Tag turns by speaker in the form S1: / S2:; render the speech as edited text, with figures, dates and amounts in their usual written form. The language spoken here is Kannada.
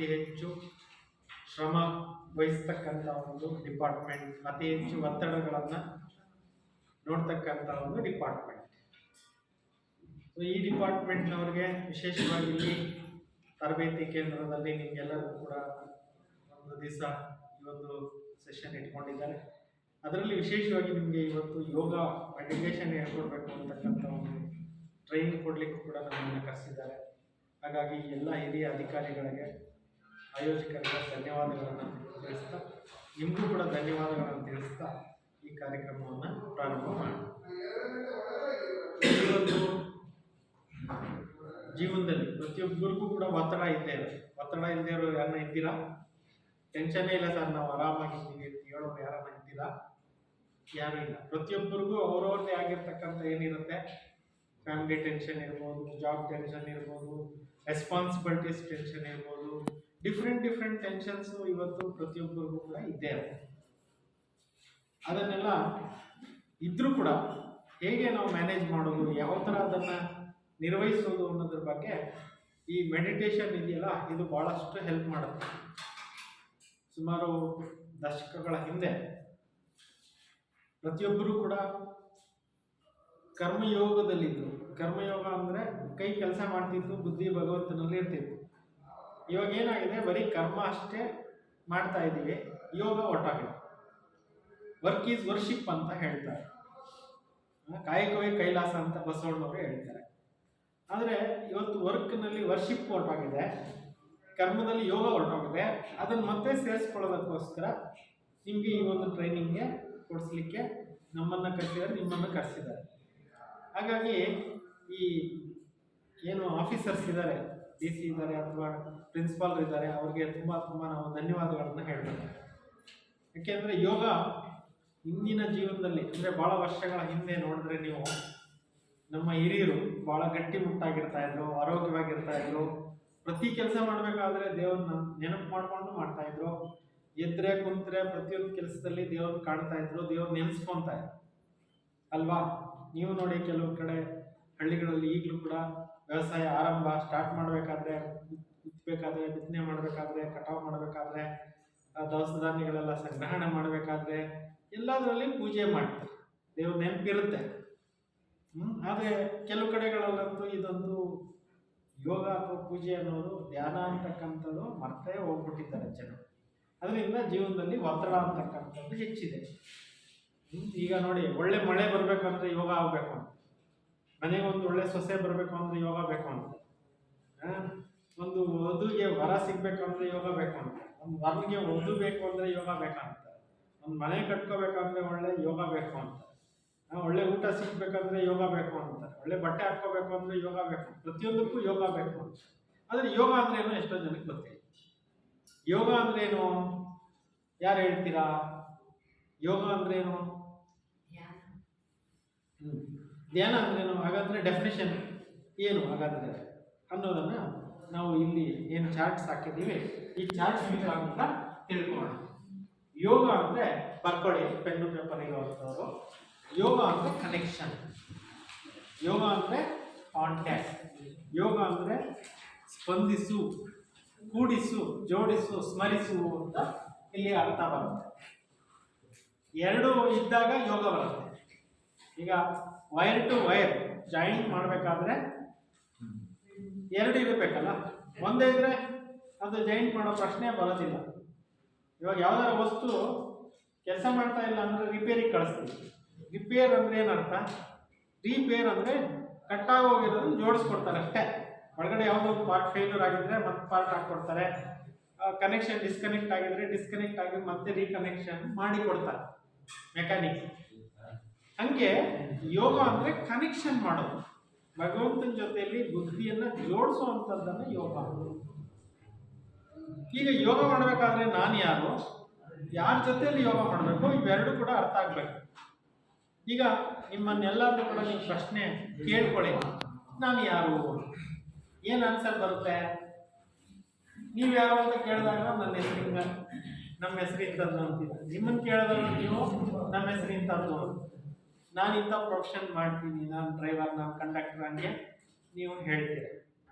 S1: ಅತಿ ಹೆಚ್ಚು ಶ್ರಮ ವಹಿಸ್ತಕ್ಕಂಥ ಒಂದು ಡಿಪಾರ್ಟ್ಮೆಂಟ್, ಅತಿ ಹೆಚ್ಚು ಒತ್ತಡಗಳನ್ನು ನೋಡ್ತಕ್ಕಂಥ ಒಂದು ಡಿಪಾರ್ಟ್ಮೆಂಟ್. ಸೊ ಈ ಡಿಪಾರ್ಟ್ಮೆಂಟ್ನವ್ರಿಗೆ ವಿಶೇಷವಾಗಿ ಇಲ್ಲಿ ತರಬೇತಿ ಕೇಂದ್ರದಲ್ಲಿ ನಿಮಗೆಲ್ಲರಿಗೂ ಕೂಡ ಒಂದು ದಿವಸ ಈ ಒಂದು ಸೆಷನ್ ಇಟ್ಕೊಂಡಿದ್ದಾರೆ. ಅದರಲ್ಲಿ ವಿಶೇಷವಾಗಿ ನಿಮಗೆ ಇವತ್ತು ಯೋಗ ಮೆಡಿಟೇಷನ್ ಹೇಳ್ಕೊಡ್ಬೇಕು ಅಂತಕ್ಕಂಥ ಒಂದು ಟ್ರೈನಿಂಗ್ ಕೊಡಲಿಕ್ಕೂ ಕೂಡ ನಮ್ಮನ್ನು ಕರೆಸಿದ್ದಾರೆ. ಹಾಗಾಗಿ ಎಲ್ಲ ಹಿರಿಯ ಅಧಿಕಾರಿಗಳಿಗೆ, ಆಯೋಜಕರಿಗೆ ಧನ್ಯವಾದಗಳನ್ನು ತಿಳಿಸ್ತಾ, ನಿಮಗೂ ಕೂಡ ಧನ್ಯವಾದಗಳನ್ನು ತಿಳಿಸ್ತಾ ಈ ಕಾರ್ಯಕ್ರಮವನ್ನು ಪ್ರಾರಂಭ ಮಾಡಿ. ಇವತ್ತು ಜೀವನದಲ್ಲಿ ಪ್ರತಿಯೊಬ್ಬರಿಗೂ ಕೂಡ ಒತ್ತಡ ಇದ್ದೇ ಇರೋದು. ಒತ್ತಡ ಇಲ್ಲದೆ ಇರೋರು ಯಾರನ್ನ ಇದ್ದೀರಾ? ಟೆನ್ಷನ್ನೇ ಇಲ್ಲ ಸರ್, ನಾವು ಆರಾಮಾಗಿದ್ದೀವಿ ಅಂತ ಹೇಳೋರು ಯಾರನ್ನ ಇದ್ದೀರಾ? ಯಾರು ಇಲ್ಲ. ಪ್ರತಿಯೊಬ್ಬರಿಗೂ ಅವ್ರವ್ರದ್ದೇ ಆಗಿರ್ತಕ್ಕಂಥ ಏನಿರುತ್ತೆ, ಫ್ಯಾಮಿಲಿ ಟೆನ್ಷನ್ ಇರ್ಬೋದು, ಜಾಬ್ ಟೆನ್ಷನ್ ಇರ್ಬೋದು, ರೆಸ್ಪಾನ್ಸಿಬಿಲಿಟೀಸ್ ಟೆನ್ಷನ್ ಇರ್ಬೋದು, ಡಿಫ್ರೆಂಟ್ ಟೆನ್ಷನ್ಸು ಇವತ್ತು ಪ್ರತಿಯೊಬ್ಬರಿಗೂ ಕೂಡ ಇದ್ದೇ ಇರುತ್ತೆ. ಅದನ್ನೆಲ್ಲ ಇದ್ರೂ ಕೂಡ ಹೇಗೆ ನಾವು ಮ್ಯಾನೇಜ್ ಮಾಡೋದು, ಯಾವ ಥರ ಅದನ್ನು ನಿರ್ವಹಿಸೋದು ಅನ್ನೋದ್ರ ಬಗ್ಗೆ ಈ ಮೆಡಿಟೇಷನ್ ಇದೆಯಲ್ಲ, ಇದು ಭಾಳಷ್ಟು ಹೆಲ್ಪ್ ಮಾಡುತ್ತೆ. ಸುಮಾರು ದಶಕಗಳ ಹಿಂದೆ ಪ್ರತಿಯೊಬ್ಬರೂ ಕೂಡ ಕರ್ಮಯೋಗದಲ್ಲಿದ್ದರು. ಕರ್ಮಯೋಗ ಅಂದರೆ ಕೈ ಕೆಲಸ ಮಾಡ್ತಿದ್ದು, ಬುದ್ಧಿ ಭಗವಂತನಲ್ಲಿ ಇರ್ತಿತ್ತು. ಇವಾಗ ಏನಾಗಿದೆ, ಬರೀ ಕರ್ಮ ಅಷ್ಟೇ ಮಾಡ್ತಾ ಇದ್ದೀವಿ, ಯೋಗ ಒಟ್ಟಾಗಿದೆ. ವರ್ಕ್ ಈಸ್ ವರ್ಷಿಪ್ ಅಂತ ಹೇಳ್ತಾರೆ, ಕಾಯಕವೇ ಕೈಲಾಸ ಅಂತ ಬಸವಣ್ಣವರು ಹೇಳ್ತಾರೆ. ಆದರೆ ಇವತ್ತು ವರ್ಕ್ನಲ್ಲಿ ವರ್ಷಿಪ್ ಹೊರಟಾಗಿದೆ, ಕರ್ಮದಲ್ಲಿ ಯೋಗ ಹೊರಟೋಗಿದೆ. ಅದನ್ನು ಮತ್ತೆ ಸೇರಿಸ್ಕೊಳ್ಳೋದಕ್ಕೋಸ್ಕರ ನಿಮಗೆ ಈ ಒಂದು ಟ್ರೈನಿಂಗ್ಗೆ ಕೊಡಿಸ್ಲಿಕ್ಕೆ ನಮ್ಮನ್ನು ಕರೆಸಿದ್ದಾರೆ, ನಿಮ್ಮನ್ನು ಕರೆಸಿದ್ದಾರೆ. ಹಾಗಾಗಿ ಈ ಏನು ಆಫೀಸರ್ಸ್ ಇದ್ದಾರೆ, ಡಿ ಸಿ ಇದ್ದಾರೆ ಅಥವಾ ಪ್ರಿನ್ಸಿಪಾಲ್ರು ಇದ್ದಾರೆ, ಅವ್ರಿಗೆ ತುಂಬ ನಾವು ಧನ್ಯವಾದಗಳನ್ನು ಹೇಳಬೇಕು. ಯಾಕೆಂದರೆ ಯೋಗ ಇಂದಿನ ಜೀವನದಲ್ಲಿ, ಅಂದರೆ ಭಾಳ ವರ್ಷಗಳ ಹಿಂದೆ ನೋಡಿದ್ರೆ ನೀವು, ನಮ್ಮ ಹಿರಿಯರು ಭಾಳ ಗಟ್ಟಿಮುಟ್ಟಾಗಿರ್ತಾ ಇದ್ರು, ಆರೋಗ್ಯವಾಗಿರ್ತಾ ಇದ್ರು. ಪ್ರತಿ ಕೆಲಸ ಮಾಡಬೇಕಾದ್ರೆ ದೇವ್ರನ್ನ ನೆನಪು ಮಾಡಿಕೊಂಡು ಮಾಡ್ತಾಯಿದ್ರು. ಎದ್ರೆ ಕುಂತ್ರೆ ಪ್ರತಿಯೊಂದು ಕೆಲಸದಲ್ಲಿ ದೇವ್ರನ್ನ ಕಾಣ್ತಾ ಇದ್ರು, ದೇವ್ರು ನೆನೆಸ್ಕೊತಾ ಇದ್ರು ಅಲ್ವಾ? ನೀವು ನೋಡಿ, ಕೆಲವು ಕಡೆ ಹಳ್ಳಿಗಳಲ್ಲಿ ಈಗಲೂ ಕೂಡ ವ್ಯವಸಾಯ ಆರಂಭ ಸ್ಟಾರ್ಟ್ ಮಾಡಬೇಕಾದ್ರೆ, ಬಿತ್ತಬೇಕಾದ್ರೆ, ಬಿತ್ತನೆ ಮಾಡಬೇಕಾದ್ರೆ, ಕಟಾವು ಮಾಡಬೇಕಾದ್ರೆ, ದವಸ ಧಾನ್ಯಗಳೆಲ್ಲ ಸಂಗ್ರಹಣೆ ಮಾಡಬೇಕಾದ್ರೆ ಎಲ್ಲದರಲ್ಲಿ ಪೂಜೆ ಮಾಡ್ತಾರೆ, ದೇವ್ರ ನೆನಪಿರುತ್ತೆ. ಆದರೆ ಕೆಲವು ಕಡೆಗಳಲ್ಲಂತೂ ಇದೊಂದು ಯೋಗ ಅಥವಾ ಪೂಜೆ ಅನ್ನೋದು, ಧ್ಯಾನ ಅಂತಕ್ಕಂಥದ್ದು ಮರ್ತೇ ಹೋಗ್ಬಿಟ್ಟಿದ್ದಾರೆ ಜನ. ಅದರಿಂದ ಜೀವನದಲ್ಲಿ ಒತ್ತಡ ಅಂತಕ್ಕಂಥದ್ದು ಹೆಚ್ಚಿದೆ. ಈಗ ನೋಡಿ, ಒಳ್ಳೆ ಮಳೆ ಬರಬೇಕಂದ್ರೆ ಯೋಗ ಆಗಬೇಕು ಅಂತ, ಮನೆಗೆ ಒಂದು ಒಳ್ಳೆ ಸೊಸೆ ಬರಬೇಕು ಅಂದರೆ ಯೋಗ ಬೇಕು ಅಂತ, ಒಂದು ವಧುಗೆ ವರ ಸಿಗಬೇಕು ಅಂದರೆ ಯೋಗ ಬೇಕು ಅಂತ, ಒಂದು ವರನಿಗೆ ವಧು ಬೇಕು ಅಂದರೆ ಯೋಗ ಬೇಕಂತ, ಒಂದು ಮನೆ ಕಟ್ಕೋಬೇಕಂದ್ರೆ ಒಳ್ಳೆ ಯೋಗ ಬೇಕು ಅಂತ, ಒಳ್ಳೆ ಊಟ ಸಿಗ್ಬೇಕಂದ್ರೆ ಯೋಗ ಬೇಕು ಅಂತ, ಒಳ್ಳೆ ಬಟ್ಟೆ ಹಾಕ್ಕೋಬೇಕು ಅಂದರೆ ಯೋಗ ಬೇಕು, ಪ್ರತಿಯೊಂದಕ್ಕೂ ಯೋಗ ಬೇಕು ಅಂತ. ಆದರೆ ಯೋಗ ಅಂದ್ರೆ ಏನು ಎಷ್ಟೋ ಜನಕ್ಕೆ ಗೊತ್ತಿಲ್ಲ. ಯೋಗ ಅಂದ್ರೇನು ಯಾರು ಹೇಳ್ತೀರಾ? ಯೋಗ ಅಂದ್ರೇನು? ಧ್ಯಾನ ಅಂದ್ರೇನು? ಹಾಗಾದ್ರೆ ಡೆಫಿನೇಷನ್ ಏನು ಹಾಗಾದ್ರೆ ಅನ್ನೋದನ್ನ ನಾವು ಇಲ್ಲಿ ಏನು ಚಾರ್ಟ್ಸ್ ಹಾಕಿದ್ದೀವಿ, ಈ ಚಾರ್ಟ್ಸ್ ಅಂತ ತಿಳ್ಕೊಳ್ಳೋಣ. ಯೋಗ ಅಂದ್ರೆ ಬರ್ಕೊಳ್ಳಿ, ಪೆನ್ನು ಪೇಪರ್ ಇರುವಂಥವ್ರು. ಯೋಗ ಅಂದ್ರೆ ಕನೆಕ್ಷನ್, ಯೋಗ ಅಂದ್ರೆ ಕಾಂಟ್ಯಾಕ್ಟ್, ಯೋಗ ಅಂದ್ರೆ ಸ್ಪಂದಿಸು, ಕೂಡಿಸು, ಜೋಡಿಸು, ಸ್ಮರಿಸು ಅಂತ ಇಲ್ಲಿ ಅರ್ಥ ಬರುತ್ತೆ. ಎರಡು ಇದ್ದಾಗ ಯೋಗ ಬರುತ್ತೆ. ಈಗ ವೈರ್ ಟು ವೈರ್ ಜಾಯಿಂಟ್ ಮಾಡಬೇಕಾದ್ರೆ ಎರಡು ಇರಬೇಕಲ್ಲ, ಒಂದೇ ಇದ್ರೆ ಅದು ಜಾಯಿಂಟ್ ಮಾಡೋ ಪ್ರಶ್ನೆ ಬರೋದಿಲ್ಲ. ಇವಾಗ ಯಾವ್ದಾರ ವಸ್ತು ಕೆಲಸ ಮಾಡ್ತಾ ಇಲ್ಲ ಅಂದ್ರೆ ರಿಪೇರಿಗೆ ಕಳಿಸ್ತೀವಿ. ರಿಪೇರ್ ಅಂದ್ರೆ ಏನರ್ಥ? ರಿಪೇರ್ ಅಂದ್ರೆ ಕಟ್ಟಾಗೋಗಿರೋದನ್ನ ಜೋಡಿಸ್ಕೊಡ್ತಾರೆ ಅಷ್ಟೇ. ಒಳಗಡೆ ಯಾವುದೋ ಒಂದು ಪಾರ್ಟ್ ಫೇಲ್ಯೂರ್ ಆಗಿದ್ರೆ ಮತ್ತೆ ಪಾರ್ಟ್ ಹಾಕ್ಕೊಡ್ತಾರೆ, ಕನೆಕ್ಷನ್ ಡಿಸ್ಕನೆಕ್ಟ್ ಆಗಿದ್ರೆ ಡಿಸ್ಕನೆಕ್ಟ್ ಆಗಿ ಮತ್ತೆ ರೀಕನೆಕ್ಷನ್ ಮಾಡಿ ಕೊಡ್ತಾರೆ ಮೆಕ್ಯಾನಿಕ್. ಹಂಗೆ ಯೋಗ ಅಂದ್ರೆ ಕನೆಕ್ಷನ್ ಮಾಡೋದು, ಭಗವಂತನ ಜೊತೆಯಲ್ಲಿ ಬುದ್ಧಿಯನ್ನ ಜೋಡಿಸುವಂಥದ್ದನ್ನ ಯೋಗ. ಈಗ ಯೋಗ ಮಾಡಬೇಕಾದ್ರೆ ನಾನು ಯಾರು, ಯಾರ ಜೊತೆಯಲ್ಲಿ ಯೋಗ ಮಾಡಬೇಕು, ಇವೆರಡು ಕೂಡ ಅರ್ಥ ಆಗ್ಬೇಕು. ಈಗ ನಿಮ್ಮನ್ನೆಲ್ಲರೂ ಕೂಡ ನೀವು ಪ್ರಶ್ನೆ ಕೇಳ್ಕೊಳ್ಳಿ, ನಾನು ಯಾರು, ಏನು ಆನ್ಸರ್ ಬರುತ್ತೆ? ನೀವು ಯಾರು ಅಂತ ಕೇಳಿದಾಗ ನನ್ನ ಹೆಸರಿಂದ, ನಮ್ಮ ಹೆಸರಿಂತದ್ದು ಅಂತೀರ. ನಿಮ್ಮನ್ನು ಕೇಳಿದಾಗ ನೀವು ನಮ್ಮ ಹೆಸರಿಂತದ್ದು, ನಾನು ಇಂಥ ಪ್ರೊಫೆಷನ್ ಮಾಡ್ತೀನಿ, ನಾನು ಡ್ರೈವರ್, ನಾನು ಕಂಡಕ್ಟರ್, ಹಂಗೆ ನೀವು ಹೇಳ್ತೀರ.